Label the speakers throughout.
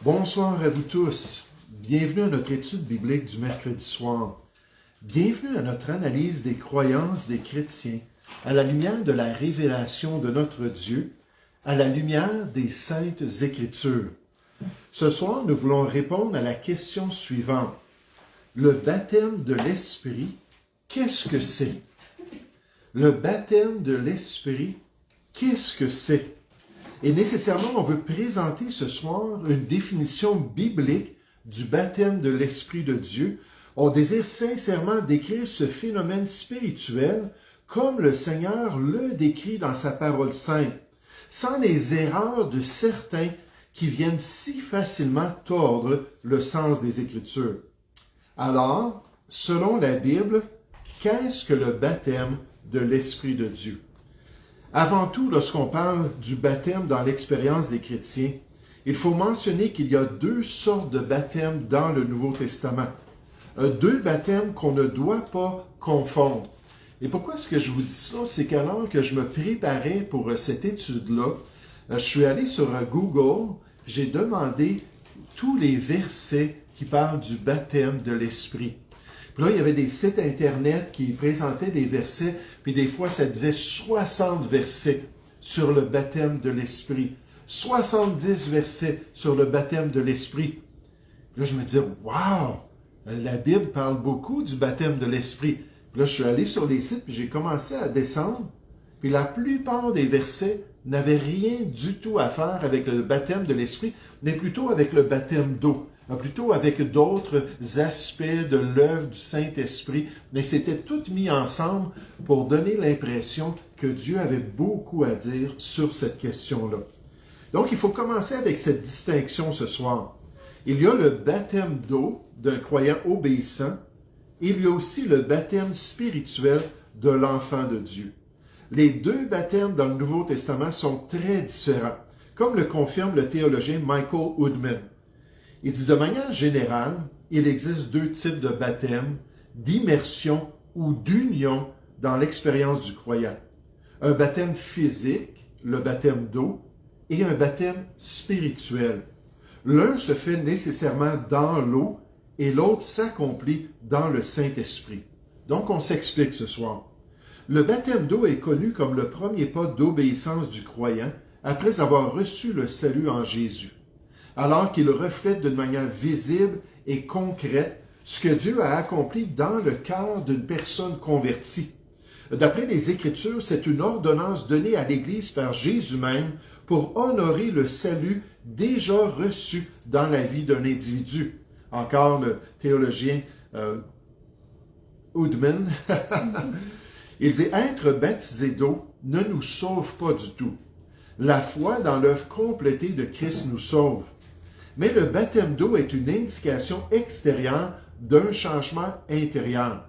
Speaker 1: Bonsoir à vous tous. Bienvenue à notre étude biblique du mercredi soir. Bienvenue à notre analyse des croyances des chrétiens à la lumière de la révélation de notre Dieu, à la lumière des Saintes Écritures. Ce soir, nous voulons répondre à la question suivante. Le baptême de l'Esprit, qu'est-ce que c'est? Le baptême de l'Esprit, qu'est-ce que c'est? Et nécessairement, on veut présenter ce soir une définition biblique du baptême de l'Esprit de Dieu. On désire sincèrement décrire ce phénomène spirituel comme le Seigneur le décrit dans sa parole sainte, sans les erreurs de certains qui viennent si facilement tordre le sens des Écritures. Alors, selon la Bible, qu'est-ce que le baptême de l'Esprit de Dieu? Avant tout, lorsqu'on parle du baptême dans l'expérience des chrétiens, il faut mentionner qu'il y a deux sortes de baptêmes dans le Nouveau Testament. Deux baptêmes qu'on ne doit pas confondre. Et pourquoi est-ce que je vous dis ça? C'est qu'alors que je me préparais pour cette étude-là, je suis allé sur Google, j'ai demandé tous les versets qui parlent du baptême de l'Esprit. Puis là, il y avait des sites Internet qui présentaient des versets, puis des fois, ça disait 60 versets sur le baptême de l'Esprit. 70 versets sur le baptême de l'Esprit. Là, je me disais, wow! La Bible parle beaucoup du baptême de l'Esprit. Puis là, je suis allé sur les sites, puis j'ai commencé à descendre. Puis la plupart des versets n'avaient rien du tout à faire avec le baptême de l'Esprit, mais plutôt avec le baptême d'eau. Plutôt avec d'autres aspects de l'œuvre du Saint-Esprit, mais c'était tout mis ensemble pour donner l'impression que Dieu avait beaucoup à dire sur cette question-là. Donc, il faut commencer avec cette distinction ce soir. Il y a le baptême d'eau d'un croyant obéissant, et il y a aussi le baptême spirituel de l'enfant de Dieu. Les deux baptêmes dans le Nouveau Testament sont très différents, comme le confirme le théologien Michael Woodman. Il dit, de manière générale, il existe deux types de baptême, d'immersion ou d'union dans l'expérience du croyant. Un baptême physique, le baptême d'eau, et un baptême spirituel. L'un se fait nécessairement dans l'eau et l'autre s'accomplit dans le Saint-Esprit. Donc, on s'explique ce soir. Le baptême d'eau est connu comme le premier pas d'obéissance du croyant après avoir reçu le salut en Jésus, alors qu'il reflète d'une manière visible et concrète ce que Dieu a accompli dans le cœur d'une personne convertie. D'après les Écritures, c'est une ordonnance donnée à l'Église par Jésus même pour honorer le salut déjà reçu dans la vie d'un individu. Encore le théologien Woodman, il dit « Être baptisé d'eau ne nous sauve pas du tout. La foi dans l'œuvre complétée de Christ nous sauve. Mais le baptême d'eau est une indication extérieure d'un changement intérieur.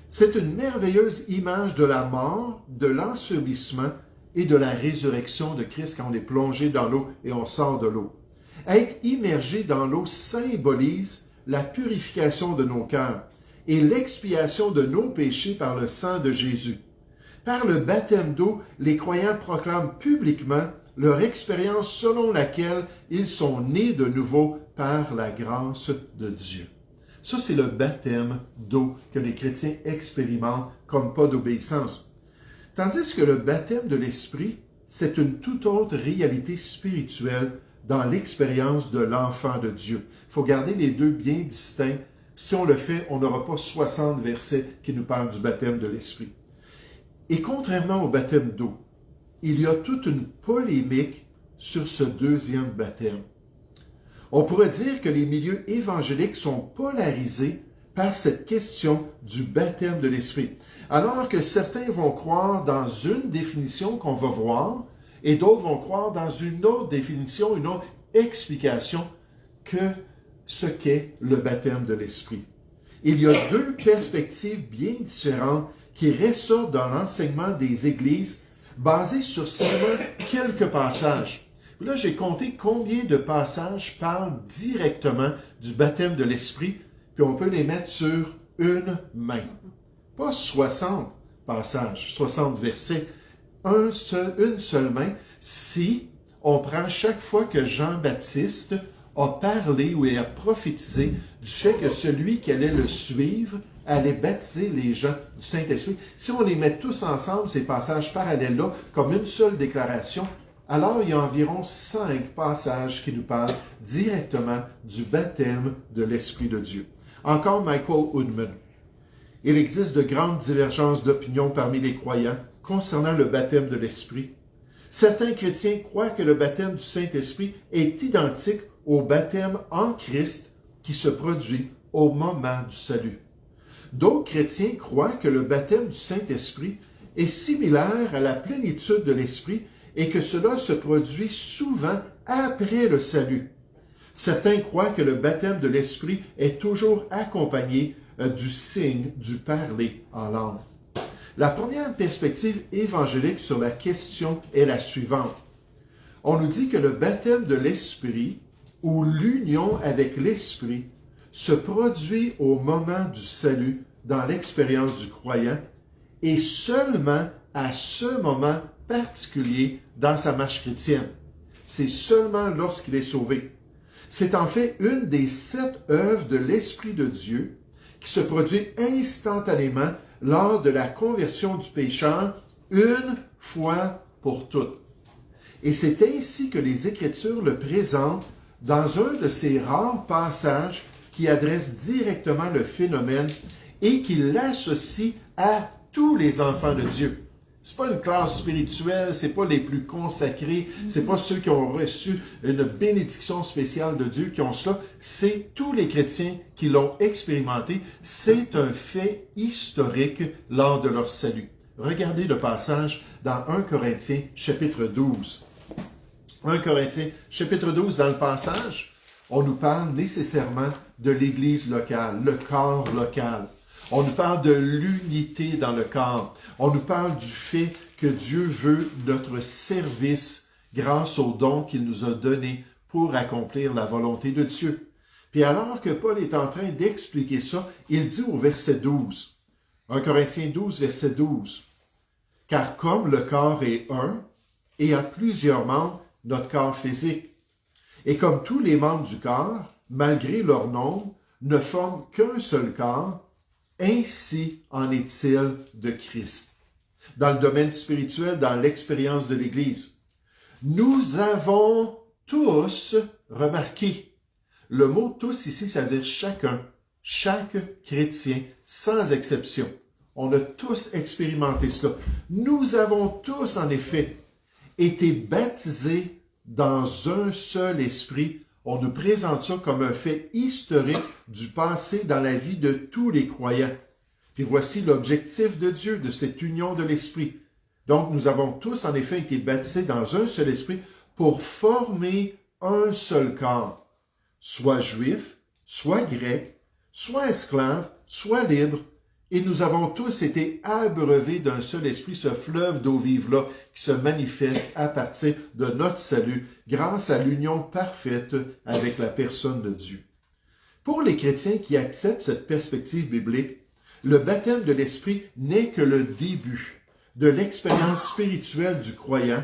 Speaker 1: C'est une merveilleuse image de la mort, de l'ensevelissement et de la résurrection de Christ quand on est plongé dans l'eau et on sort de l'eau. Être immergé dans l'eau symbolise la purification de nos cœurs et l'expiation de nos péchés par le sang de Jésus. Par le baptême d'eau, les croyants proclament publiquement leur expérience selon laquelle ils sont nés de nouveau par la grâce de Dieu. Ça, c'est le baptême d'eau que les chrétiens expérimentent comme pas d'obéissance. Tandis que le baptême de l'Esprit, c'est une toute autre réalité spirituelle dans l'expérience de l'enfant de Dieu. Il faut garder les deux bien distincts. Si on le fait, on n'aura pas 60 versets qui nous parlent du baptême de l'Esprit. Et contrairement au baptême d'eau, il y a toute une polémique sur ce deuxième baptême. On pourrait dire que les milieux évangéliques sont polarisés par cette question du baptême de l'Esprit, alors que certains vont croire dans une définition qu'on va voir, et d'autres vont croire dans une autre définition, une autre explication que ce qu'est le baptême de l'Esprit. Il y a deux perspectives bien différentes qui ressortent dans l'enseignement des églises basé sur seulement quelques passages. Là, j'ai compté combien de passages parlent directement du baptême de l'Esprit, puis on peut les mettre sur une main. Pas 60 passages, 60 versets, une seule main, si on prend chaque fois que Jean-Baptiste a parlé ou a prophétisé du fait que celui qui allait le suivre allait baptiser les gens du Saint-Esprit. Si on les met tous ensemble, ces passages parallèles-là, comme une seule déclaration, alors il y a environ 5 passages qui nous parlent directement du baptême de l'Esprit de Dieu. Encore Michael Woodman. Il existe de grandes divergences d'opinion parmi les croyants concernant le baptême de l'Esprit. Certains chrétiens croient que le baptême du Saint-Esprit est identique au baptême en Christ qui se produit au moment du salut. D'autres chrétiens croient que le baptême du Saint-Esprit est similaire à la plénitude de l'Esprit et que cela se produit souvent après le salut. Certains croient que le baptême de l'Esprit est toujours accompagné du signe du parler en langue. La première perspective évangélique sur la question est la suivante. On nous dit que le baptême de l'Esprit ou l'union avec l'Esprit se produit au moment du salut dans l'expérience du croyant et seulement à ce moment particulier dans sa marche chrétienne. C'est seulement lorsqu'il est sauvé. C'est en fait une des 7 œuvres de l'Esprit de Dieu qui se produit instantanément lors de la conversion du pécheur une fois pour toutes. Et c'est ainsi que les Écritures le présentent dans un de ces rares passages qui adresse directement le phénomène et qui l'associe à tous les enfants de Dieu. C'est pas une classe spirituelle, c'est pas les plus consacrés, c'est pas ceux qui ont reçu une bénédiction spéciale de Dieu qui ont cela, c'est tous les chrétiens qui l'ont expérimenté. C'est un fait historique lors de leur salut. Regardez le passage dans 1 Corinthiens chapitre 12. 1 Corinthiens chapitre 12, dans le passage, on nous parle nécessairement de l'Église locale, le corps local. On nous parle de l'unité dans le corps. On nous parle du fait que Dieu veut notre service grâce aux dons qu'il nous a donnés pour accomplir la volonté de Dieu. Puis alors que Paul est en train d'expliquer ça, il dit au verset 12, 1 Corinthiens 12, verset 12, « Car comme le corps est un et a plusieurs membres, notre corps physique, et comme tous les membres du corps, malgré leur nombre, ne forment qu'un seul corps, ainsi en est-il de Christ. » Dans le domaine spirituel, dans l'expérience de l'Église, nous avons tous remarqué. Le mot « tous » ici, ça veut dire chacun, chaque chrétien, sans exception. On a tous expérimenté cela. Nous avons tous, en effet, été baptisés dans un seul esprit. On nous présente ça comme un fait historique du passé dans la vie de tous les croyants. Puis voici l'objectif de Dieu, de cette union de l'esprit. Donc, nous avons tous, en effet, été baptisés dans un seul esprit pour former un seul corps, soit juif, soit grec, soit esclave, soit libre, et nous avons tous été abreuvés d'un seul esprit, ce fleuve d'eau vive-là qui se manifeste à partir de notre salut grâce à l'union parfaite avec la personne de Dieu. Pour les chrétiens qui acceptent cette perspective biblique, le baptême de l'Esprit n'est que le début de l'expérience spirituelle du croyant,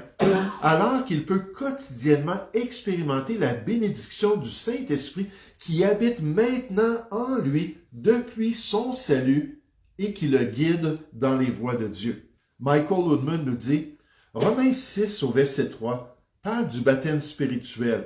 Speaker 1: alors qu'il peut quotidiennement expérimenter la bénédiction du Saint-Esprit qui habite maintenant en lui depuis son salut et qui le guide dans les voies de Dieu. Michael Woodman nous dit, Romains 6 au verset 3 parle du baptême spirituel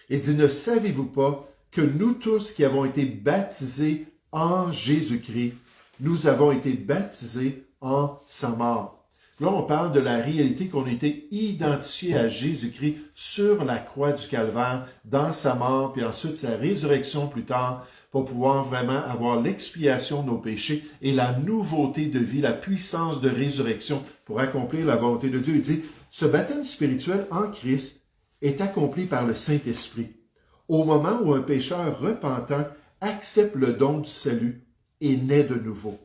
Speaker 1: et dit, « Ne savez-vous pas que nous tous qui avons été baptisés en Jésus-Christ, nous avons été baptisés en sa mort. » Là, on parle de la réalité qu'on a été identifié à Jésus-Christ sur la croix du Calvaire, dans sa mort, puis ensuite sa résurrection plus tard, pour pouvoir vraiment avoir l'expiation de nos péchés et la nouveauté de vie, la puissance de résurrection pour accomplir la volonté de Dieu. Il dit, ce baptême spirituel en Christ est accompli par le Saint-Esprit, au moment où un pécheur repentant accepte le don du salut et naît de nouveau.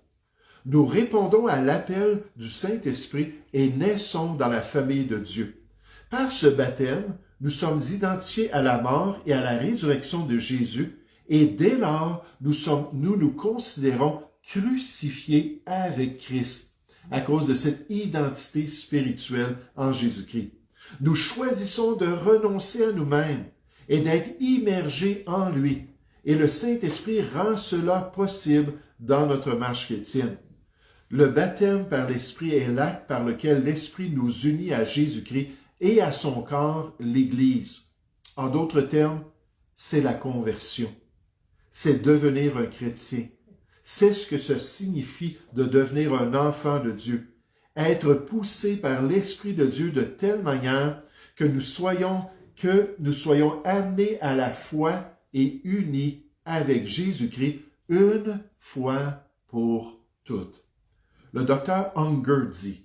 Speaker 1: Nous répondons à l'appel du Saint-Esprit et naissons dans la famille de Dieu. Par ce baptême, nous sommes identifiés à la mort et à la résurrection de Jésus, et dès lors, nous nous considérons crucifiés avec Christ à cause de cette identité spirituelle en Jésus-Christ. Nous choisissons de renoncer à nous-mêmes et d'être immergés en lui. Et le Saint-Esprit rend cela possible dans notre marche chrétienne. Le baptême par l'Esprit est l'acte par lequel l'Esprit nous unit à Jésus-Christ et à son corps, l'Église. En d'autres termes, c'est la conversion. C'est devenir un chrétien. C'est ce que ça signifie de devenir un enfant de Dieu. Être poussé par l'Esprit de Dieu de telle manière que nous soyons amenés à la foi et unis avec Jésus-Christ une fois pour toutes. Le docteur Unger dit,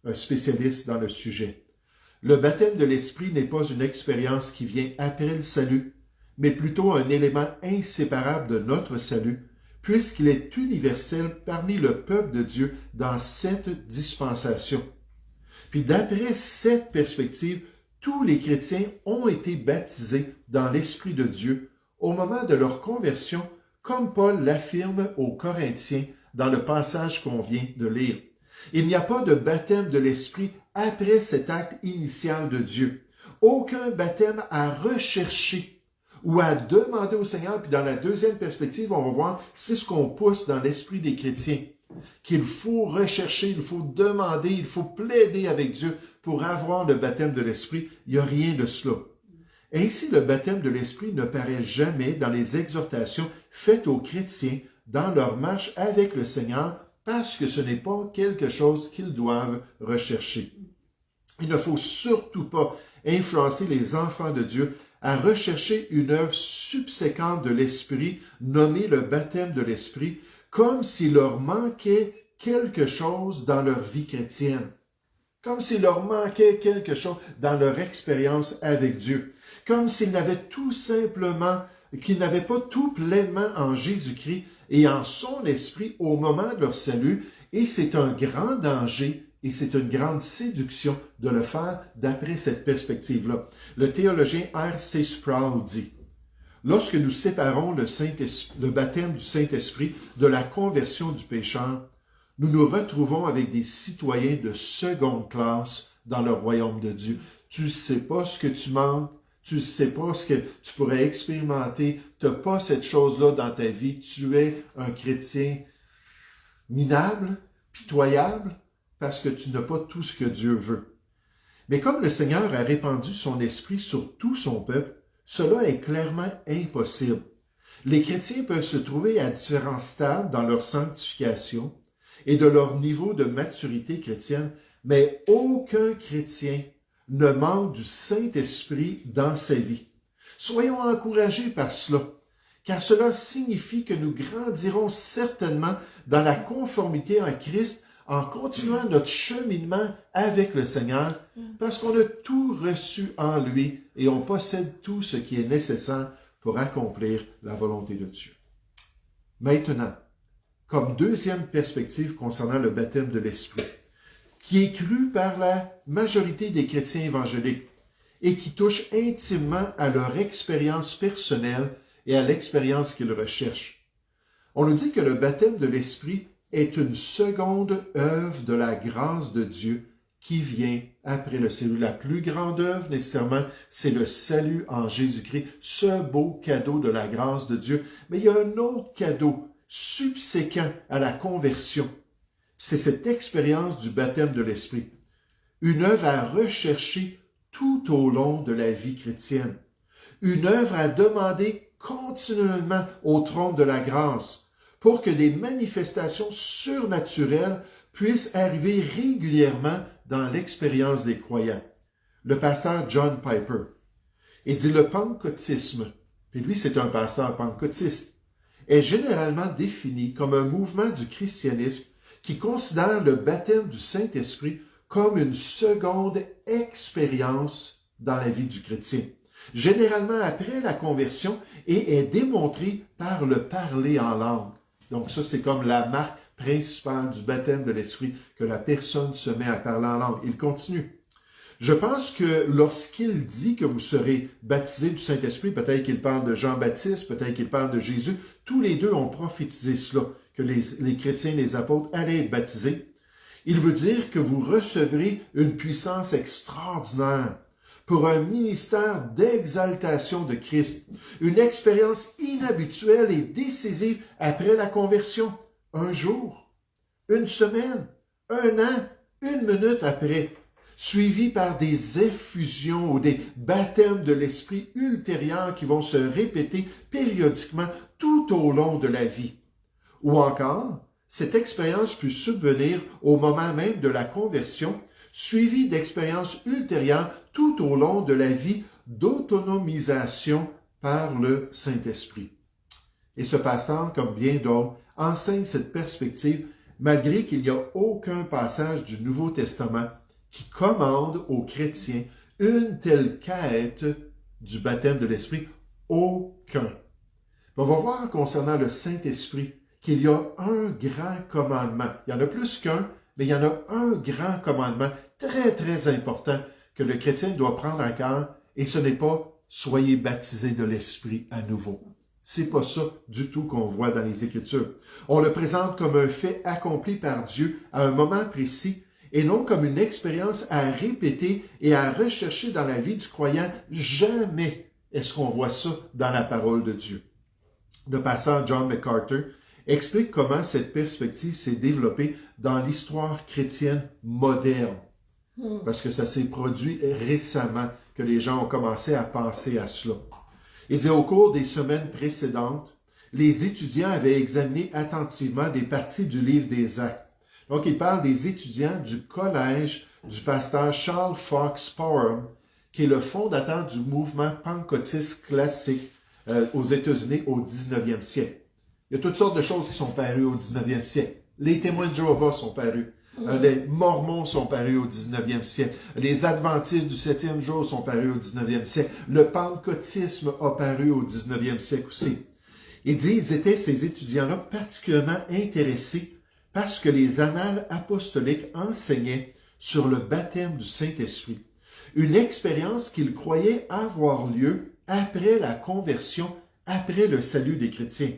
Speaker 1: un spécialiste dans le sujet, « Le baptême de l'Esprit n'est pas une expérience qui vient après le salut, mais plutôt un élément inséparable de notre salut, puisqu'il est universel parmi le peuple de Dieu dans cette dispensation. » Puis d'après cette perspective, tous les chrétiens ont été baptisés dans l'Esprit de Dieu au moment de leur conversion, comme Paul l'affirme aux Corinthiens dans le passage qu'on vient de lire. Il n'y a pas de baptême de l'Esprit après cet acte initial de Dieu. Aucun baptême à rechercher ou à demander au Seigneur. Puis dans la deuxième perspective, on va voir, c'est ce qu'on pousse dans l'esprit des chrétiens, qu'il faut rechercher, il faut demander, il faut plaider avec Dieu pour avoir le baptême de l'Esprit. Il n'y a rien de cela. Ainsi, le baptême de l'Esprit ne paraît jamais dans les exhortations faites aux chrétiens dans leur marche avec le Seigneur, parce que ce n'est pas quelque chose qu'ils doivent rechercher. Il ne faut surtout pas influencer les enfants de Dieu à rechercher une œuvre subséquente de l'Esprit, nommée le baptême de l'Esprit, comme s'il leur manquait quelque chose dans leur vie chrétienne, comme s'il leur manquait quelque chose dans leur expérience avec Dieu, comme s'ils n'avaient qu'ils n'avaient pas tout pleinement en Jésus-Christ et en son esprit au moment de leur salut, et c'est un grand danger et c'est une grande séduction de le faire d'après cette perspective-là. Le théologien R.C. Sproul dit, « Lorsque nous séparons le baptême du Saint-Esprit de la conversion du pécheur, nous nous retrouvons avec des citoyens de seconde classe dans le royaume de Dieu. Tu ne sais pas ce que tu manques, tu ne sais pas ce que tu pourrais expérimenter, tu n'as pas cette chose-là dans ta vie, tu es un chrétien minable, pitoyable, parce que tu n'as pas tout ce que Dieu veut. Mais comme le Seigneur a répandu son esprit sur tout son peuple, cela est clairement impossible. Les chrétiens peuvent se trouver à différents stades dans leur sanctification et de leur niveau de maturité chrétienne, mais aucun chrétien ne manque du Saint-Esprit dans sa vie. Soyons encouragés par cela, car cela signifie que nous grandirons certainement dans la conformité en Christ en continuant notre cheminement avec le Seigneur, parce qu'on a tout reçu en lui et on possède tout ce qui est nécessaire pour accomplir la volonté de Dieu. Maintenant, comme deuxième perspective concernant le baptême de l'Esprit, qui est cru par la majorité des chrétiens évangéliques et qui touche intimement à leur expérience personnelle et à l'expérience qu'ils recherchent. On nous dit que le baptême de l'Esprit est une seconde œuvre de la grâce de Dieu qui vient après le salut. La plus grande œuvre, nécessairement, c'est le salut en Jésus-Christ, ce beau cadeau de la grâce de Dieu. Mais il y a un autre cadeau subséquent à la conversion. C'est cette expérience du baptême de l'Esprit. Une œuvre à rechercher tout au long de la vie chrétienne. Une œuvre à demander continuellement au trône de la grâce pour que des manifestations surnaturelles puissent arriver régulièrement dans l'expérience des croyants. Le pasteur John Piper, il dit le pentecôtisme, et lui c'est un pasteur pentecôtiste, est généralement défini comme un mouvement du christianisme qui considère le baptême du Saint-Esprit comme une seconde expérience dans la vie du chrétien, généralement après la conversion, et est démontré par le parler en langue. Donc ça, c'est comme la marque principale du baptême de l'Esprit, que la personne se met à parler en langue. Il continue. Je pense que lorsqu'il dit que vous serez baptisés du Saint-Esprit, peut-être qu'il parle de Jean-Baptiste, peut-être qu'il parle de Jésus, tous les deux ont prophétisé cela, que les chrétiens, les apôtres allaient être baptisés. Il veut dire que vous recevrez une puissance extraordinaire pour un ministère d'exaltation de Christ, une expérience inhabituelle et décisive après la conversion, un jour, une semaine, un an, une minute après, suivi par des effusions ou des baptêmes de l'Esprit ultérieurs qui vont se répéter périodiquement tout au long de la vie. Ou encore, cette expérience peut subvenir au moment même de la conversion, suivie d'expériences ultérieures tout au long de la vie d'autonomisation par le Saint-Esprit. Et ce pasteur, comme bien d'autres, enseigne cette perspective malgré qu'il n'y a aucun passage du Nouveau Testament qui commande aux chrétiens une telle quête du baptême de l'Esprit. Aucun. On va voir concernant le Saint-Esprit qu'il y a un grand commandement. Il y en a plus qu'un, mais il y en a un grand commandement très, très important que le chrétien doit prendre à cœur, et ce n'est pas « soyez baptisés de l'Esprit à nouveau ». C'est pas ça du tout qu'on voit dans les Écritures. On le présente comme un fait accompli par Dieu à un moment précis et non comme une expérience à répéter et à rechercher dans la vie du croyant. Jamais est-ce qu'on voit ça dans la parole de Dieu. Le pasteur John MacArthur explique comment cette perspective s'est développée dans l'histoire chrétienne moderne. Parce que ça s'est produit récemment que les gens ont commencé à penser à cela. Il dit, au cours des semaines précédentes, les étudiants avaient examiné attentivement des parties du livre des Actes. Donc, il parle des étudiants du collège du pasteur Charles Fox Parham, qui est le fondateur du mouvement pentecôtiste classique aux États-Unis au 19e siècle. Il y a toutes sortes de choses qui sont parues au 19e siècle. Les témoins de Jéhovah sont parus. Les Mormons sont parus au 19e siècle. Les Adventistes du 7e jour sont parus au 19e siècle. Le pentecôtisme a paru au 19e siècle aussi. Il dit, ces étudiants-là, particulièrement intéressés parce que les annales apostoliques enseignaient sur le baptême du Saint-Esprit. Une expérience qu'ils croyaient avoir lieu après la conversion, après le salut des chrétiens.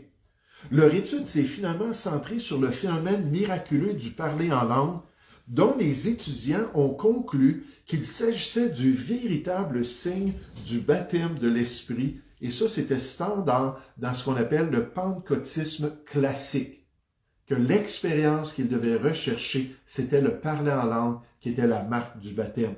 Speaker 1: Leur étude s'est finalement centrée sur le phénomène miraculeux du parler en langue, dont les étudiants ont conclu qu'il s'agissait du véritable signe du baptême de l'Esprit, et ça c'était standard dans ce qu'on appelle le pentecôtisme classique, que l'expérience qu'ils devaient rechercher, c'était le parler en langue qui était la marque du baptême.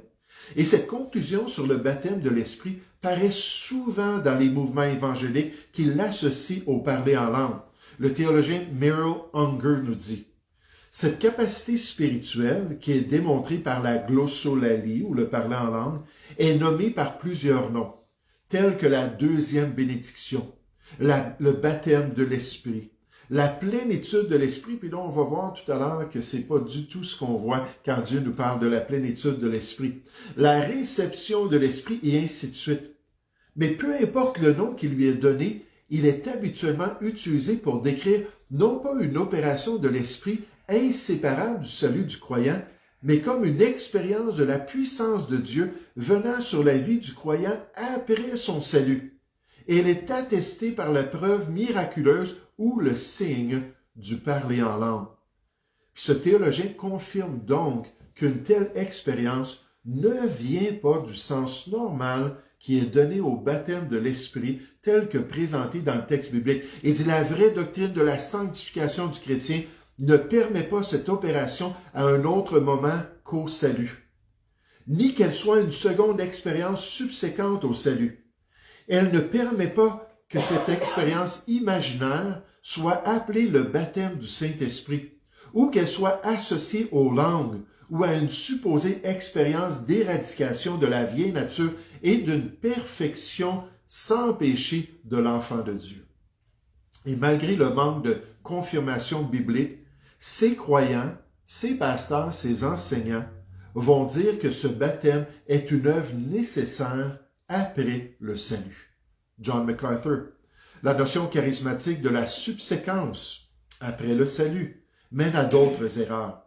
Speaker 1: Et cette conclusion sur le baptême de l'Esprit paraît souvent dans les mouvements évangéliques qui l'associent au parler en langue. Le théologien Merrill Unger nous dit, cette capacité spirituelle, qui est démontrée par la glossolalie, ou le parler en langue, est nommée par plusieurs noms, tels que la deuxième bénédiction, le baptême de l'Esprit, la plénitude de l'Esprit, puis là on va voir tout à l'heure que c'est pas du tout ce qu'on voit quand Dieu nous parle de la plénitude de l'Esprit, la réception de l'Esprit et ainsi de suite. Mais peu importe le nom qui lui est donné, il est habituellement utilisé pour décrire non pas une opération de l'Esprit inséparable du salut du croyant, mais comme une expérience de la puissance de Dieu venant sur la vie du croyant après son salut. Et elle est attestée par la preuve miraculeuse ou le signe du parler en langue. Puis ce théologien confirme donc qu'une telle expérience ne vient pas du sens normal qui est donné au baptême de l'Esprit tel que présenté dans le texte biblique. Il dit la vraie doctrine de la sanctification du chrétien ne permet pas cette opération à un autre moment qu'au salut, ni qu'elle soit une seconde expérience subséquente au salut. Elle ne permet pas que cette expérience imaginaire soit appelée le baptême du Saint-Esprit, ou qu'elle soit associée aux langues, ou à une supposée expérience d'éradication de la vieille nature et d'une perfection sans péché de l'enfant de Dieu. Et malgré le manque de confirmation biblique, ces croyants, ces pasteurs, ces enseignants vont dire que ce baptême est une œuvre nécessaire après le salut. John MacArthur, la notion charismatique de la subséquence après le salut mène à d'autres erreurs.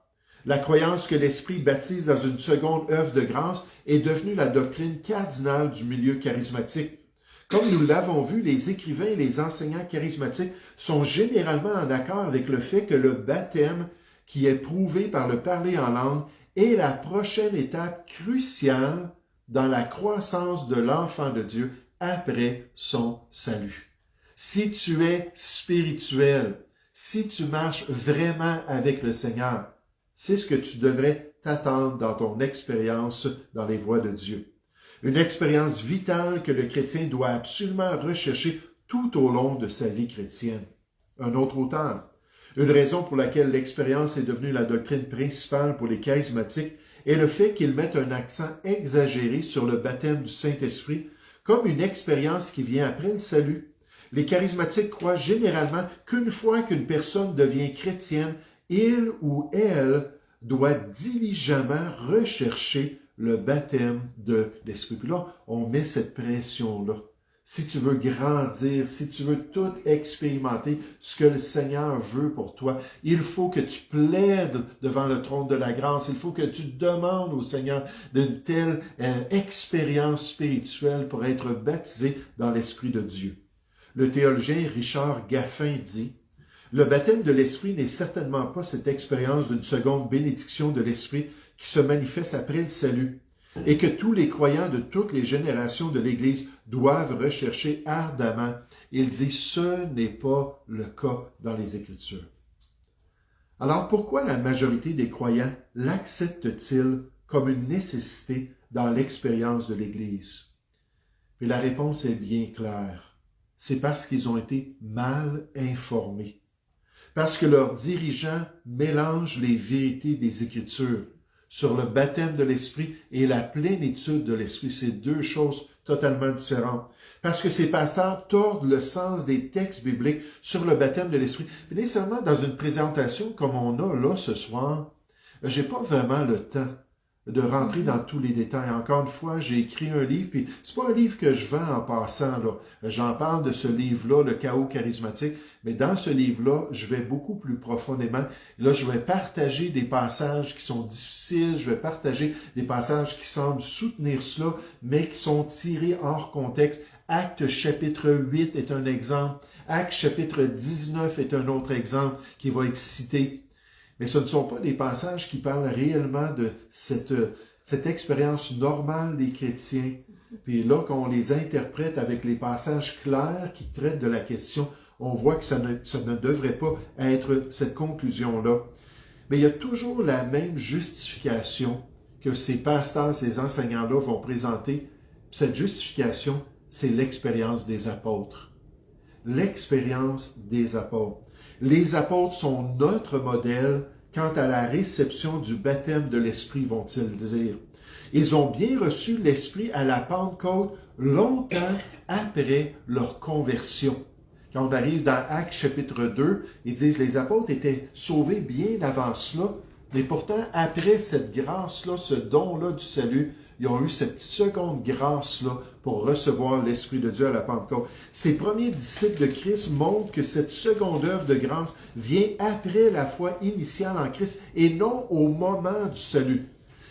Speaker 1: La croyance que l'Esprit baptise dans une seconde œuvre de grâce est devenue la doctrine cardinale du milieu charismatique. Comme nous l'avons vu, les écrivains et les enseignants charismatiques sont généralement en accord avec le fait que le baptême, qui est prouvé par le parler en langue, est la prochaine étape cruciale dans la croissance de l'enfant de Dieu après son salut. Si tu es spirituel, si tu marches vraiment avec le Seigneur, c'est ce que tu devrais t'attendre dans ton expérience dans les voies de Dieu. Une expérience vitale que le chrétien doit absolument rechercher tout au long de sa vie chrétienne. Un autre auteur. Une raison pour laquelle l'expérience est devenue la doctrine principale pour les charismatiques est le fait qu'ils mettent un accent exagéré sur le baptême du Saint-Esprit comme une expérience qui vient après le salut. Les charismatiques croient généralement qu'une fois qu'une personne devient chrétienne, il ou elle doit diligemment rechercher le baptême de l'Esprit. Puis là, on met cette pression-là. Si tu veux grandir, si tu veux tout expérimenter ce que le Seigneur veut pour toi, il faut que tu plaides devant le trône de la grâce. Il faut que tu demandes au Seigneur d'une telle expérience spirituelle pour être baptisé dans l'Esprit de Dieu. Le théologien Richard Gaffin dit « Le baptême de l'Esprit n'est certainement pas cette expérience d'une seconde bénédiction de l'Esprit qui se manifeste après le salut. » Et que tous les croyants de toutes les générations de l'Église doivent rechercher ardemment. Il dit, ce n'est pas le cas dans les Écritures. Alors pourquoi la majorité des croyants l'acceptent-ils comme une nécessité dans l'expérience de l'Église? Et la réponse est bien claire. C'est parce qu'ils ont été mal informés. Parce que leurs dirigeants mélangent les vérités des Écritures sur le baptême de l'Esprit et la plénitude de l'Esprit. C'est deux choses totalement différentes. Parce que ces pasteurs tordent le sens des textes bibliques sur le baptême de l'Esprit. Puis nécessairement, dans une présentation comme on a là ce soir, j'ai pas vraiment le temps de rentrer dans tous les détails. Encore une fois, j'ai écrit un livre, puis c'est pas un livre que je vends en passant, là. J'en parle de ce livre-là, Le chaos charismatique, mais dans ce livre-là, je vais beaucoup plus profondément. Là, je vais partager des passages qui sont difficiles, je vais partager des passages qui semblent soutenir cela, mais qui sont tirés hors contexte. Actes chapitre 8 est un exemple. Actes chapitre 19 est un autre exemple qui va être cité. Mais ce ne sont pas des passages qui parlent réellement de cette expérience normale des chrétiens. Puis là, quand on les interprète avec les passages clairs qui traitent de la question, on voit que ça ne devrait pas être cette conclusion-là. Mais il y a toujours la même justification que ces pasteurs, ces enseignants-là vont présenter. Cette justification, c'est l'expérience des apôtres. L'expérience des apôtres. Les apôtres sont notre modèle quant à la réception du baptême de l'Esprit, vont-ils dire. Ils ont bien reçu l'Esprit à la Pentecôte longtemps après leur conversion. Quand on arrive dans Actes chapitre 2, ils disent les apôtres étaient sauvés bien avant cela, mais pourtant après cette grâce-là, ce don-là du salut, ils ont eu cette seconde grâce-là pour recevoir l'Esprit de Dieu à la Pentecôte. Ces premiers disciples de Christ montrent que cette seconde œuvre de grâce vient après la foi initiale en Christ et non au moment du salut,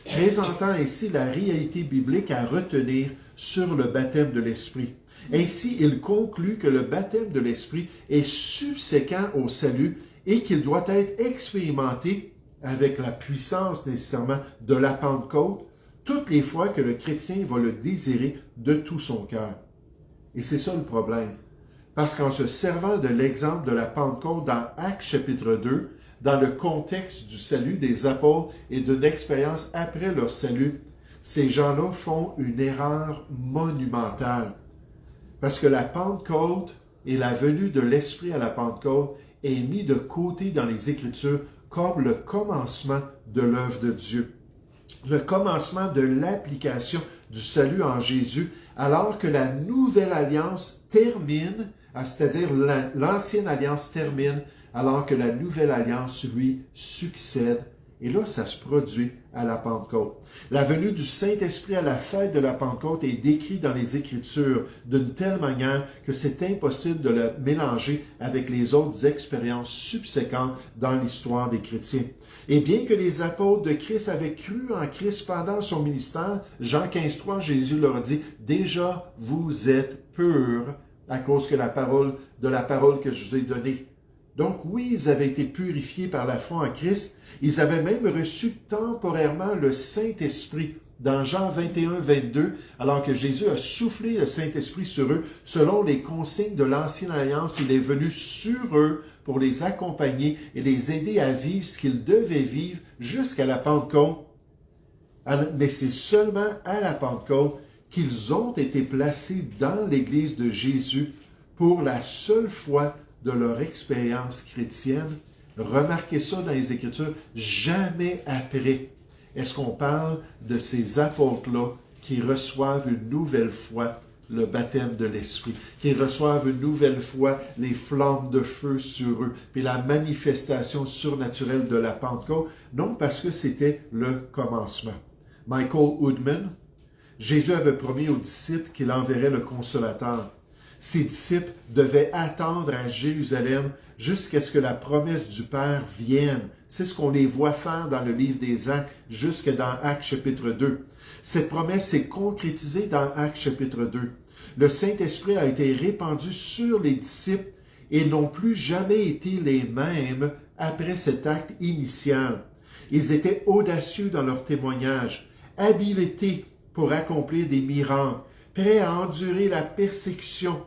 Speaker 1: présentant ainsi la réalité biblique à retenir sur le baptême de l'Esprit. Ainsi, il conclut que le baptême de l'Esprit est subséquent au salut et qu'il doit être expérimenté avec la puissance nécessairement de la Pentecôte, toutes les fois que le chrétien va le désirer de tout son cœur. Et c'est ça le problème. Parce qu'en se servant de l'exemple de la Pentecôte dans Actes chapitre 2, dans le contexte du salut des apôtres et d'une expérience après leur salut, ces gens-là font une erreur monumentale. Parce que la Pentecôte et la venue de l'Esprit à la Pentecôte est mis de côté dans les Écritures comme le commencement de l'œuvre de Dieu. Le commencement de l'application du salut en Jésus, alors que la nouvelle alliance termine, c'est-à-dire l'ancienne alliance termine, alors que la nouvelle alliance, lui, succède. Et là, ça se produit à la Pentecôte. La venue du Saint-Esprit à la fête de la Pentecôte est décrite dans les Écritures d'une telle manière que c'est impossible de la mélanger avec les autres expériences subséquentes dans l'histoire des chrétiens. Et bien que les apôtres de Christ avaient cru en Christ pendant son ministère, Jean 15,3, Jésus leur dit « Déjà, vous êtes purs à cause de la parole que je vous ai donnée. » Donc oui, ils avaient été purifiés par la foi en Christ. Ils avaient même reçu temporairement le Saint-Esprit Dans Jean 21, 22, alors que Jésus a soufflé le Saint-Esprit sur eux, selon les consignes de l'Ancienne Alliance, il est venu sur eux pour les accompagner et les aider à vivre ce qu'ils devaient vivre jusqu'à la Pentecôte. Mais c'est seulement à la Pentecôte qu'ils ont été placés dans l'Église de Jésus pour la seule fois de leur expérience chrétienne. Remarquez ça dans les Écritures, jamais après est-ce qu'on parle de ces apôtres-là qui reçoivent une nouvelle fois le baptême de l'Esprit, qui reçoivent une nouvelle fois les flammes de feu sur eux, puis la manifestation surnaturelle de la Pentecôte, non parce que c'était le commencement. Michael Woodman, Jésus avait promis aux disciples qu'il enverrait le Consolateur. Ses disciples devaient attendre à Jérusalem jusqu'à ce que la promesse du Père vienne. C'est ce qu'on les voit faire dans le livre des Actes, jusque dans Actes chapitre 2. Cette promesse s'est concrétisée dans Actes chapitre 2. Le Saint-Esprit a été répandu sur les disciples et n'ont plus jamais été les mêmes après cet acte initial. Ils étaient audacieux dans leur témoignage, habilités pour accomplir des miracles, prêts à endurer la persécution.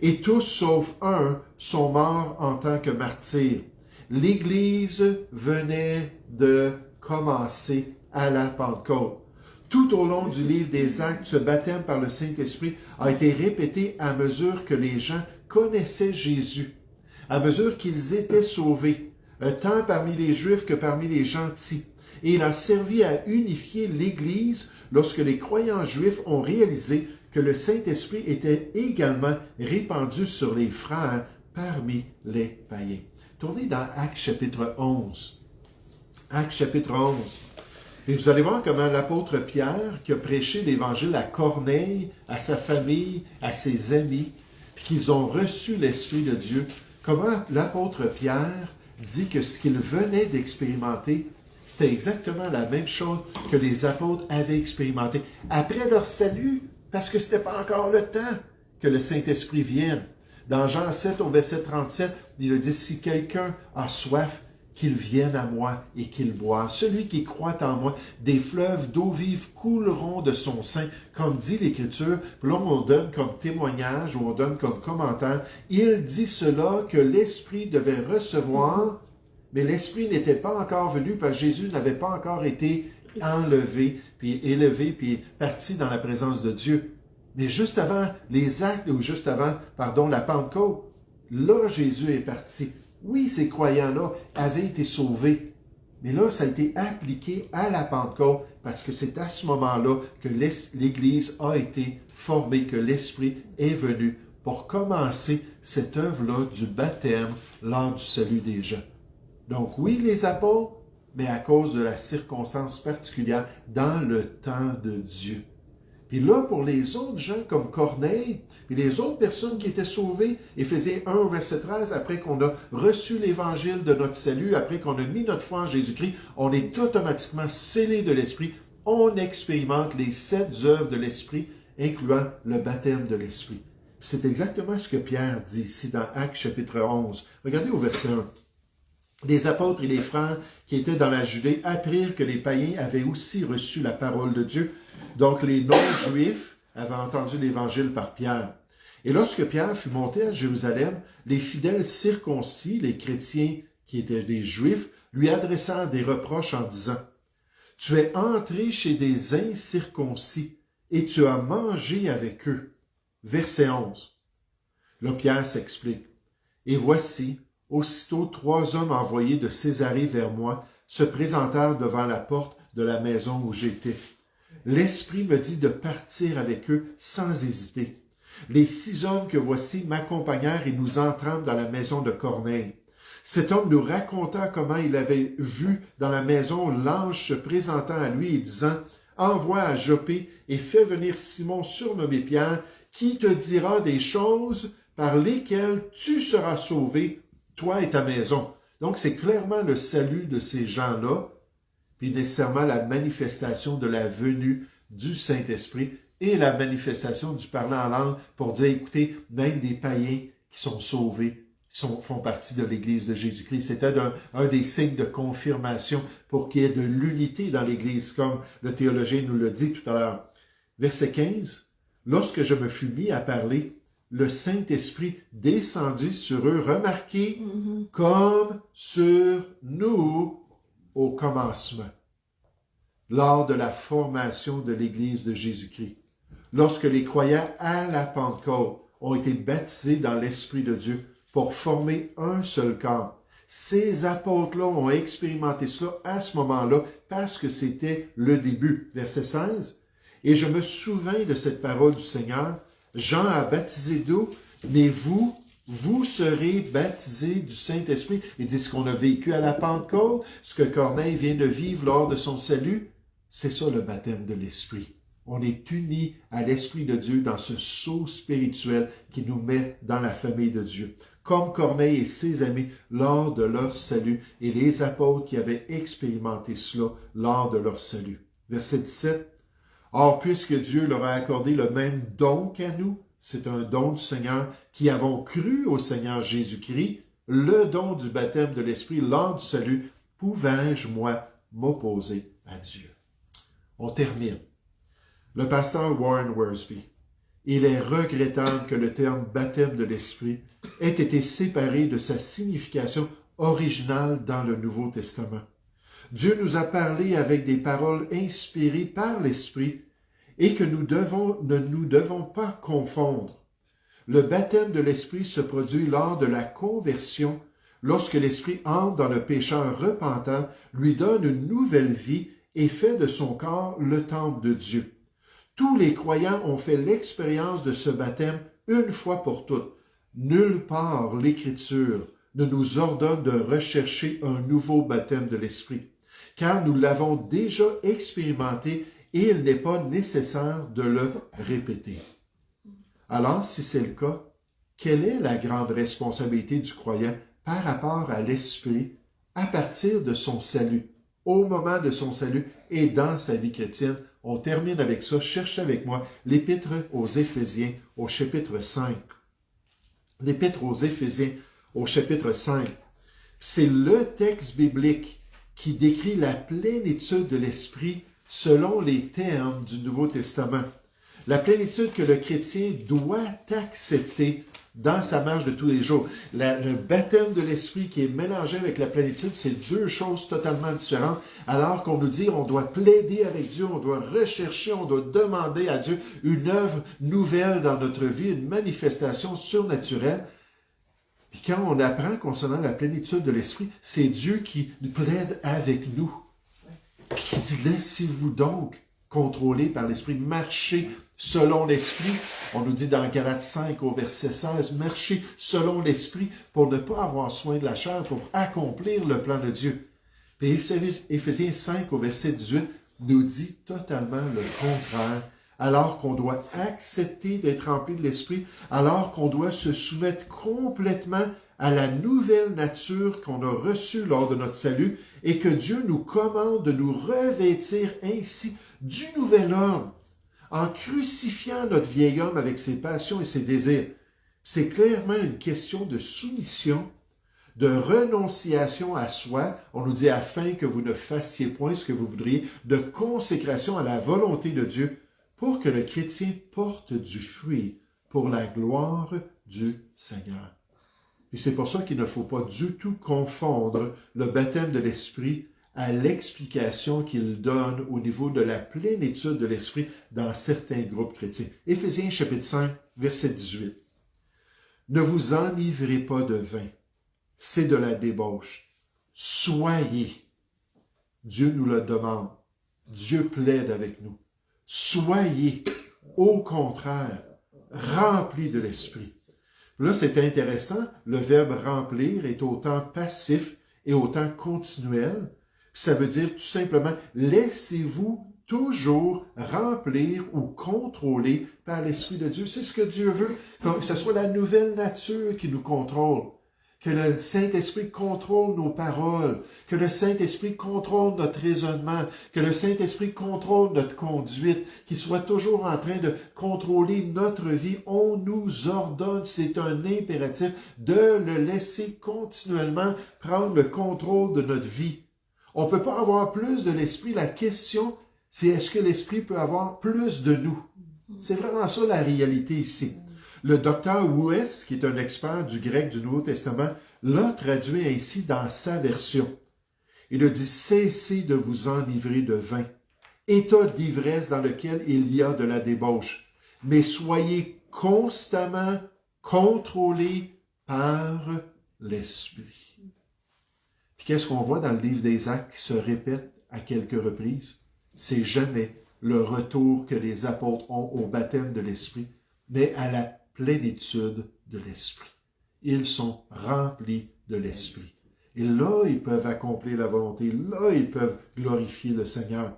Speaker 1: Et tous, sauf un, sont morts en tant que martyrs. L'Église venait de commencer à la Pentecôte. Tout au long du livre des Actes, ce baptême par le Saint-Esprit a été répété à mesure que les gens connaissaient Jésus, à mesure qu'ils étaient sauvés, tant parmi les Juifs que parmi les gentils. Et il a servi à unifier l'Église lorsque les croyants juifs ont réalisé que le Saint-Esprit était également répandu sur les frères parmi les païens. Tournez dans Actes chapitre 11. Actes chapitre 11. Et vous allez voir comment l'apôtre Pierre, qui a prêché l'Évangile à Corneille, à sa famille, à ses amis, puis qu'ils ont reçu l'Esprit de Dieu, comment l'apôtre Pierre dit que ce qu'il venait d'expérimenter, c'était exactement la même chose que les apôtres avaient expérimenté. Après leur salut, parce que ce n'était pas encore le temps que le Saint-Esprit vienne. Dans Jean 7, au verset 37, il a dit, « Si quelqu'un a soif, qu'il vienne à moi et qu'il boive. Celui qui croit en moi, des fleuves d'eau vive couleront de son sein, comme dit l'Écriture. » Puis là, on donne comme témoignage ou on donne comme commentaire. Il dit cela que l'Esprit devait recevoir, mais l'Esprit n'était pas encore venu parce que Jésus n'avait pas encore été enlevé, puis élevé, puis parti dans la présence de Dieu. Mais juste avant les actes, ou juste avant, la Pentecôte, là, Jésus est parti. Oui, ces croyants-là avaient été sauvés, mais là, ça a été appliqué à la Pentecôte, parce que c'est à ce moment-là que l'Église a été formée, que l'Esprit est venu pour commencer cette œuvre-là du baptême lors du salut des gens. Donc oui, les apôtres, mais à cause de la circonstance particulière dans le temps de Dieu. Puis là, pour les autres gens comme Corneille, puis les autres personnes qui étaient sauvées, Éphésiens 1, verset 13, après qu'on a reçu l'évangile de notre salut, après qu'on a mis notre foi en Jésus-Christ, on est automatiquement scellé de l'Esprit. On expérimente les 7 œuvres de l'Esprit, incluant le baptême de l'Esprit. C'est exactement ce que Pierre dit ici dans Actes chapitre 11. Regardez au verset 1. Les apôtres et les frères qui étaient dans la Judée apprirent que les païens avaient aussi reçu la parole de Dieu. Donc les non-juifs avaient entendu l'Évangile par Pierre. Et lorsque Pierre fut monté à Jérusalem, les fidèles circoncis, les chrétiens qui étaient des Juifs, lui adressèrent des reproches en disant, « Tu es entré chez des incirconcis et tu as mangé avec eux. » Verset 11. Là, Pierre s'explique. « Et voici, aussitôt 3 hommes envoyés de Césarée vers moi se présentèrent devant la porte de la maison où j'étais. L'Esprit me dit de partir avec eux sans hésiter. Les 6 hommes que voici m'accompagnèrent et nous entrâmes dans la maison de Corneille. Cet homme nous raconta comment il avait vu dans la maison l'ange se présentant à lui et disant, « Envoie à Joppé et fais venir Simon surnommé Pierre, qui te dira des choses par lesquelles tu seras sauvé, toi et ta maison. » Donc, c'est clairement le salut de ces gens-là, puis nécessairement la manifestation de la venue du Saint-Esprit et la manifestation du parler en langue pour dire, écoutez, même des païens qui sont sauvés font partie de l'Église de Jésus-Christ. C'était un des signes de confirmation pour qu'il y ait de l'unité dans l'Église, comme le théologien nous l'a dit tout à l'heure. Verset 15, « Lorsque je me fus mis à parler, le Saint-Esprit descendit sur eux, remarquez, comme sur nous au commencement, lors de la formation de l'Église de Jésus-Christ. Lorsque les croyants à la Pentecôte ont été baptisés dans l'Esprit de Dieu pour former un seul corps. Ces apôtres-là ont expérimenté cela à ce moment-là parce que c'était le début. Verset 16. « Et je me souvins de cette parole du Seigneur. Jean a baptisé d'eau, mais vous serez baptisés du Saint-Esprit. » Il dit ce qu'on a vécu à la Pentecôte, ce que Corneille vient de vivre lors de son salut. C'est ça le baptême de l'Esprit. On est unis à l'Esprit de Dieu dans ce sceau spirituel qui nous met dans la famille de Dieu. Comme Corneille et ses amis lors de leur salut et les apôtres qui avaient expérimenté cela lors de leur salut. Verset 17. « Or, puisque Dieu leur a accordé le même don qu'à nous, c'est un don du Seigneur, qui avons cru au Seigneur Jésus-Christ, le don du baptême de l'Esprit lors du salut, pouvais-je, moi, m'opposer à Dieu? » On termine. Le pasteur Warren Wiersbe, il est regrettable que le terme baptême de l'Esprit ait été séparé de sa signification originale dans le Nouveau Testament. Dieu nous a parlé avec des paroles inspirées par l'Esprit et que ne nous devons pas confondre. Le baptême de l'Esprit se produit lors de la conversion, lorsque l'Esprit entre dans le pécheur repentant, lui donne une nouvelle vie et fait de son corps le temple de Dieu. Tous les croyants ont fait l'expérience de ce baptême une fois pour toutes. Nulle part l'Écriture ne nous ordonne de rechercher un nouveau baptême de l'Esprit, car nous l'avons déjà expérimenté et il n'est pas nécessaire de le répéter. Alors, si c'est le cas, quelle est la grande responsabilité du croyant par rapport à l'Esprit à partir de son salut, au moment de son salut et dans sa vie chrétienne? On termine avec ça. Cherchez avec moi l'Épître aux Éphésiens au chapitre 5. L'Épître aux Éphésiens au chapitre 5. C'est le texte biblique qui décrit la plénitude de l'Esprit selon les termes du Nouveau Testament. La plénitude que le chrétien doit accepter dans sa marche de tous les jours. Le baptême de l'Esprit qui est mélangé avec la plénitude, c'est deux choses totalement différentes. Alors qu'on nous dit, on doit plaider avec Dieu, on doit rechercher, on doit demander à Dieu une œuvre nouvelle dans notre vie, une manifestation surnaturelle. Puis quand on apprend concernant la plénitude de l'Esprit, c'est Dieu qui plaide avec nous. Puis qui dit, laissez-vous donc contrôler par l'Esprit, marchez selon l'Esprit. On nous dit dans Galates 5 au verset 16, marchez selon l'Esprit pour ne pas avoir soin de la chair, pour accomplir le plan de Dieu. Puis Éphésiens 5 au verset 18 nous dit totalement le contraire. Alors qu'on doit accepter d'être rempli de l'Esprit, alors qu'on doit se soumettre complètement à la nouvelle nature qu'on a reçue lors de notre salut et que Dieu nous commande de nous revêtir ainsi du nouvel homme en crucifiant notre vieil homme avec ses passions et ses désirs. C'est clairement une question de soumission, de renonciation à soi. On nous dit afin que vous ne fassiez point ce que vous voudriez, de consécration à la volonté de Dieu pour que le chrétien porte du fruit pour la gloire du Seigneur. Et c'est pour ça qu'il ne faut pas du tout confondre le baptême de l'Esprit à l'explication qu'il donne au niveau de la plénitude de l'Esprit dans certains groupes chrétiens. Éphésiens chapitre 5, verset 18. « Ne vous enivrez pas de vin, c'est de la débauche. Soyez, Dieu nous le demande, Dieu plaide avec nous, soyez, au contraire, remplis de l'Esprit. » Là, c'est intéressant, le verbe « remplir » est autant passif et autant continuel. Ça veut dire tout simplement, laissez-vous toujours remplir ou contrôler par l'Esprit de Dieu. C'est ce que Dieu veut, que ce soit la nouvelle nature qui nous contrôle. que le Saint-Esprit contrôle nos paroles, que le Saint-Esprit contrôle notre raisonnement, que le Saint-Esprit contrôle notre conduite, qu'il soit toujours en train de contrôler notre vie. On nous ordonne, c'est un impératif, de le laisser continuellement prendre le contrôle de notre vie. On ne peut pas avoir plus de l'Esprit. La question, c'est est-ce que l'Esprit peut avoir plus de nous? C'est vraiment ça la réalité ici. Le docteur Wues, qui est un expert du grec du Nouveau Testament, l'a traduit ainsi dans sa version. Il a dit « Cessez de vous enivrer de vin, état d'ivresse dans lequel il y a de la débauche, mais soyez constamment contrôlés par l'Esprit. » Puis qu'est-ce qu'on voit dans le livre des Actes qui se répète à quelques reprises? C'est jamais le retour que les apôtres ont au baptême de l'Esprit, mais à la plénitude de l'Esprit. Ils sont remplis de l'Esprit. Et là, ils peuvent accomplir la volonté. Là, ils peuvent glorifier le Seigneur.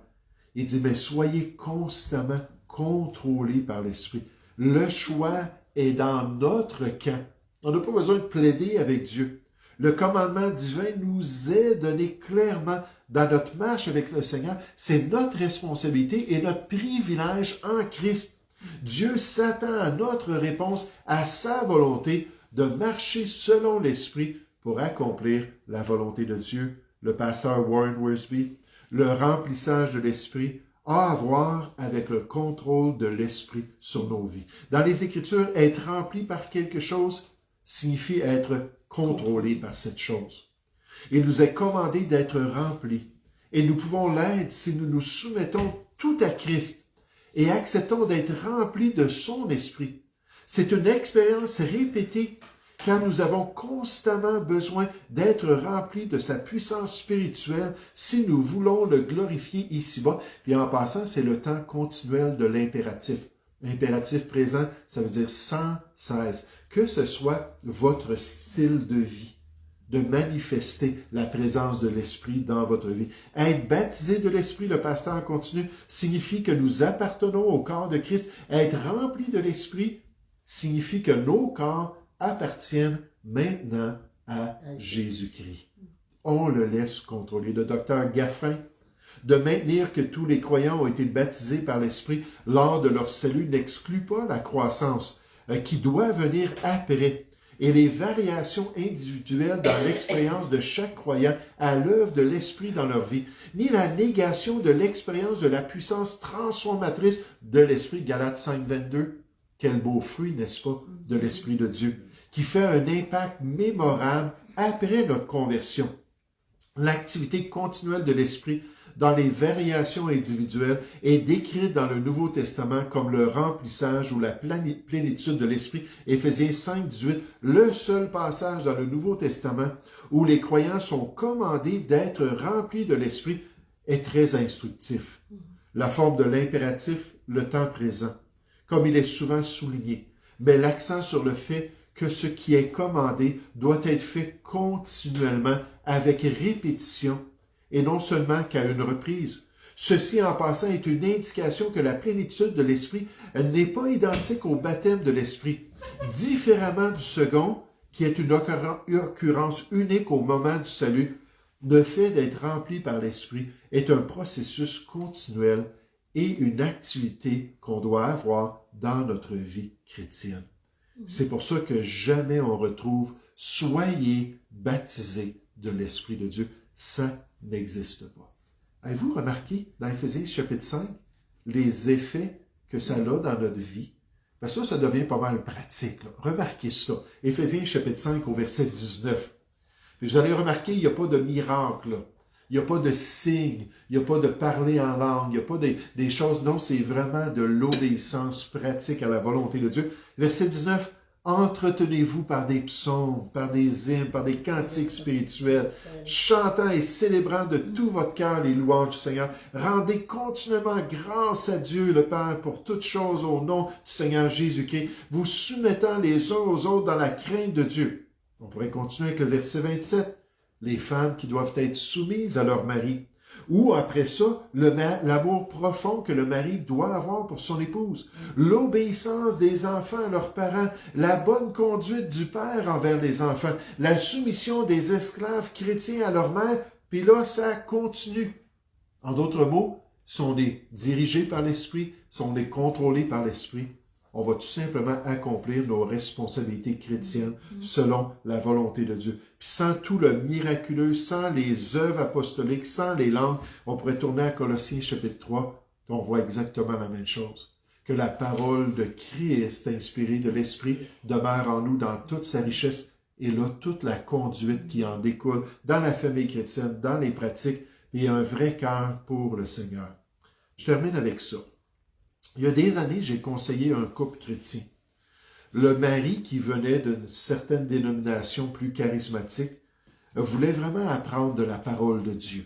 Speaker 1: Il dit, mais soyez constamment contrôlés par l'Esprit. Le choix est dans notre camp. On n'a pas besoin de plaider avec Dieu. Le commandement divin nous est donné clairement dans notre marche avec le Seigneur. C'est notre responsabilité et notre privilège en Christ. Dieu s'attend à notre réponse, à sa volonté de marcher selon l'Esprit pour accomplir la volonté de Dieu. Le pasteur Warren Wiersbe, le remplissage de l'Esprit a à voir avec le contrôle de l'Esprit sur nos vies. Dans les Écritures, être rempli par quelque chose signifie être contrôlé par cette chose. Il nous est commandé d'être remplis et nous pouvons l'être si nous nous soumettons tout à Christ et acceptons d'être remplis de son esprit. C'est une expérience répétée car nous avons constamment besoin d'être remplis de sa puissance spirituelle si nous voulons le glorifier ici-bas. Puis en passant, c'est le temps continuel de l'impératif. Impératif présent, ça veut dire sans cesse. Que ce soit votre style de vie, de manifester la présence de l'Esprit dans votre vie. Être baptisé de l'Esprit, le pasteur continue, signifie que nous appartenons au corps de Christ. Être rempli de l'Esprit signifie que nos corps appartiennent maintenant à Jésus-Christ. On le laisse contrôler. Le docteur Gaffin, de maintenir que tous les croyants ont été baptisés par l'Esprit lors de leur salut n'exclut pas la croissance qui doit venir après et les variations individuelles dans l'expérience de chaque croyant à l'œuvre de l'Esprit dans leur vie, ni la négation de l'expérience de la puissance transformatrice de l'Esprit. Galates 5, 22. Quel beau fruit, n'est-ce pas, de l'Esprit de Dieu, qui fait un impact mémorable après notre conversion. L'activité continuelle de l'Esprit dans les variations individuelles est décrite dans le Nouveau Testament comme le remplissage ou la plénitude de l'Esprit. Éphésiens 5, 18, le seul passage dans le Nouveau Testament où les croyants sont commandés d'être remplis de l'Esprit est très instructif. La forme de l'impératif, le temps présent, comme il est souvent souligné, met l'accent sur le fait que ce qui est commandé doit être fait continuellement avec répétition et non seulement qu'à une reprise. Ceci, en passant, est une indication que la plénitude de l'Esprit n'est pas identique au baptême de l'Esprit. Différemment du second, qui est une occurrence unique au moment du salut, le fait d'être rempli par l'Esprit est un processus continuel et une activité qu'on doit avoir dans notre vie chrétienne. C'est pour ça que jamais on retrouve « Soyez baptisés de l'Esprit de Dieu ». Ça n'existe pas. Avez-vous remarqué dans Éphésiens chapitre 5 les effets que ça a dans notre vie? Ben ça devient pas mal pratique. Là. Remarquez ça. Éphésiens chapitre 5 au verset 19. Puis vous allez remarquer, il n'y a pas de miracle. Là. Il n'y a pas de signe. Il n'y a pas de parler en langue. Il n'y a pas des choses. Non, c'est vraiment de l'obéissance pratique à la volonté de Dieu. Verset 19. Entretenez-vous par des psaumes, par des hymnes, par des cantiques spirituels, chantant et célébrant de tout votre cœur les louanges du Seigneur. Rendez continuellement grâce à Dieu le Père pour toutes choses au nom du Seigneur Jésus-Christ, vous soumettant les uns aux autres dans la crainte de Dieu. On pourrait continuer avec le verset 27. Les femmes qui doivent être soumises à leur mari, Ou après ça, l'amour profond que le mari doit avoir pour son épouse. L'obéissance des enfants à leurs parents. La bonne conduite du père envers les enfants. La soumission des esclaves chrétiens à leur mère. Puis là, ça continue. En d'autres mots, si on est dirigé par l'Esprit, si on est contrôlé par l'Esprit, on va tout simplement accomplir nos responsabilités chrétiennes selon la volonté de Dieu. Puis sans tout le miraculeux, sans les œuvres apostoliques, sans les langues, on pourrait tourner à Colossiens chapitre 3, on voit exactement la même chose. Que la parole de Christ, inspirée de l'Esprit, demeure en nous dans toute sa richesse, et là, toute la conduite qui en découle dans la famille chrétienne, dans les pratiques, et un vrai cœur pour le Seigneur. Je termine avec ça. Il y a des années, j'ai conseillé un couple chrétien. Le mari, qui venait d'une certaine dénomination plus charismatique, voulait vraiment apprendre de la parole de Dieu.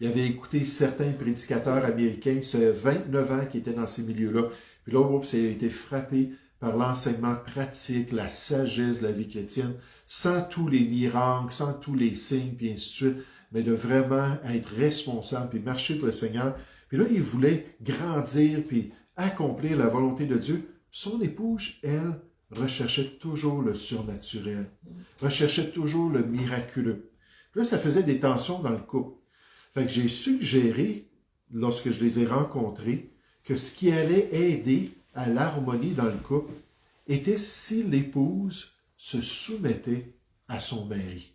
Speaker 1: Il avait écouté certains prédicateurs américains, c'est 29 ans qui étaient dans ces milieux-là. Puis là, il a été frappé par l'enseignement pratique, la sagesse de la vie chrétienne, sans tous les miracles, sans tous les signes, puis ainsi de suite, mais de vraiment être responsable, puis marcher pour le Seigneur. Puis là, il voulait grandir, puis accomplir la volonté de Dieu. Son épouse, elle, recherchait toujours le surnaturel, recherchait toujours le miraculeux. Puis là, ça faisait des tensions dans le couple. Fait que j'ai suggéré, lorsque je les ai rencontrés, que ce qui allait aider à l'harmonie dans le couple était si l'épouse se soumettait à son mari.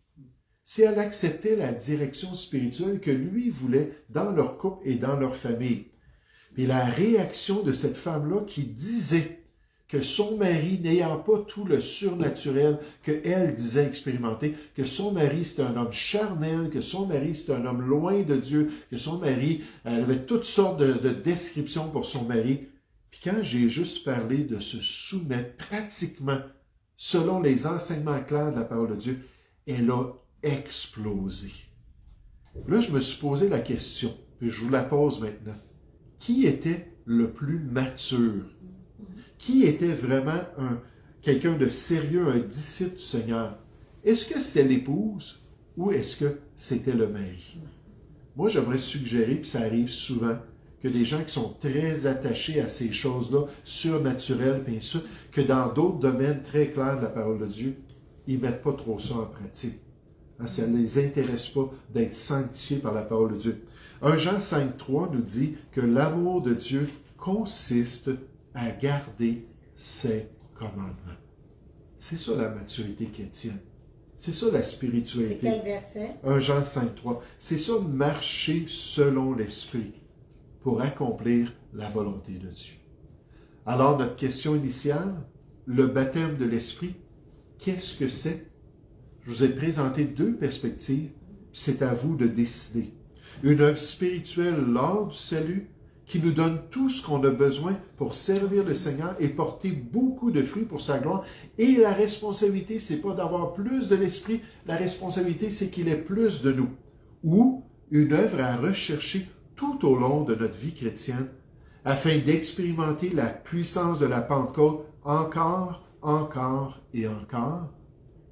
Speaker 1: Si elle acceptait la direction spirituelle que lui voulait dans leur couple et dans leur famille. Et la réaction de cette femme-là qui disait que son mari, n'ayant pas tout le surnaturel qu'elle disait expérimenter, que son mari c'était un homme charnel, que son mari c'était un homme loin de Dieu, que son mari, elle avait toutes sortes de descriptions pour son mari. Puis quand j'ai juste parlé de se soumettre pratiquement selon les enseignements clairs de la parole de Dieu, elle a explosé. Là, je me suis posé la question, puis je vous la pose maintenant. Qui était le plus mature? Qui était vraiment quelqu'un de sérieux, un disciple du Seigneur? Est-ce que c'est l'épouse ou est-ce que c'était le mari? Moi, j'aimerais suggérer, puis ça arrive souvent, que des gens qui sont très attachés à ces choses-là, surnaturelles, bien sûr, que dans d'autres domaines très clairs de la parole de Dieu, ils ne mettent pas trop ça en pratique. Ça ne les intéresse pas d'être sanctifiés par la parole de Dieu. 1 Jean 5,3 nous dit que l'amour de Dieu consiste à garder ses commandements. C'est ça la maturité chrétienne. C'est ça la spiritualité.
Speaker 2: C'est quel verset?
Speaker 1: 1 Jean 5,3. C'est ça marcher selon l'Esprit pour accomplir la volonté de Dieu. Alors, notre question initiale, le baptême de l'Esprit, qu'est-ce que c'est? Je vous ai présenté deux perspectives, c'est à vous de décider. Une œuvre spirituelle lors du salut qui nous donne tout ce qu'on a besoin pour servir le Seigneur et porter beaucoup de fruits pour sa gloire. Et la responsabilité, c'est pas d'avoir plus de l'Esprit, la responsabilité, c'est qu'il ait plus de nous. Ou une œuvre à rechercher tout au long de notre vie chrétienne afin d'expérimenter la puissance de la Pentecôte encore, encore et encore.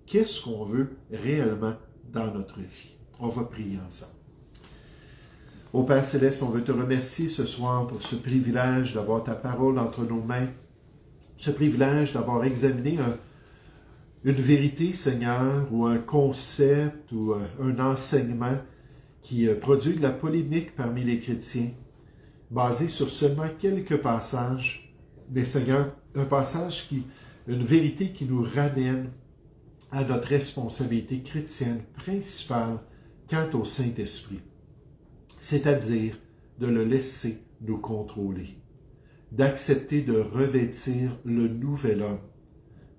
Speaker 1: Qu'est-ce qu'on veut réellement dans notre vie? On va prier ensemble. Ô Père Céleste, on veut te remercier ce soir pour ce privilège d'avoir ta parole entre nos mains, ce privilège d'avoir examiné une vérité, Seigneur, ou un concept, ou un enseignement qui produit de la polémique parmi les chrétiens, basé sur seulement quelques passages, mais Seigneur, une vérité qui nous ramène à notre responsabilité chrétienne principale quant au Saint-Esprit, c'est-à-dire de le laisser nous contrôler, d'accepter de revêtir le nouvel homme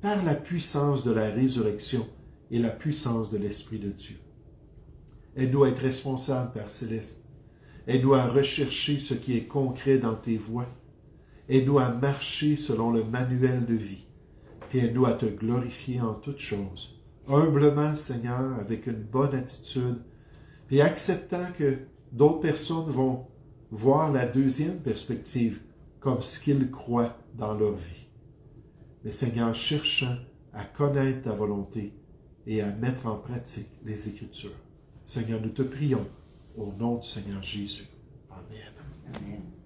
Speaker 1: par la puissance de la résurrection et la puissance de l'Esprit de Dieu. Aide-nous à être responsables, Père Céleste. Aide-nous à rechercher ce qui est concret dans tes voies. Aide-nous à marcher selon le manuel de vie. Puis aide-nous à te glorifier en toutes choses, humblement, Seigneur, avec une bonne attitude, puis acceptant que d'autres personnes vont voir la deuxième perspective comme ce qu'ils croient dans leur vie. Mais Seigneur, cherchant à connaître ta volonté et à mettre en pratique les Écritures. Seigneur, nous te prions au nom du Seigneur Jésus. Amen.
Speaker 2: Amen.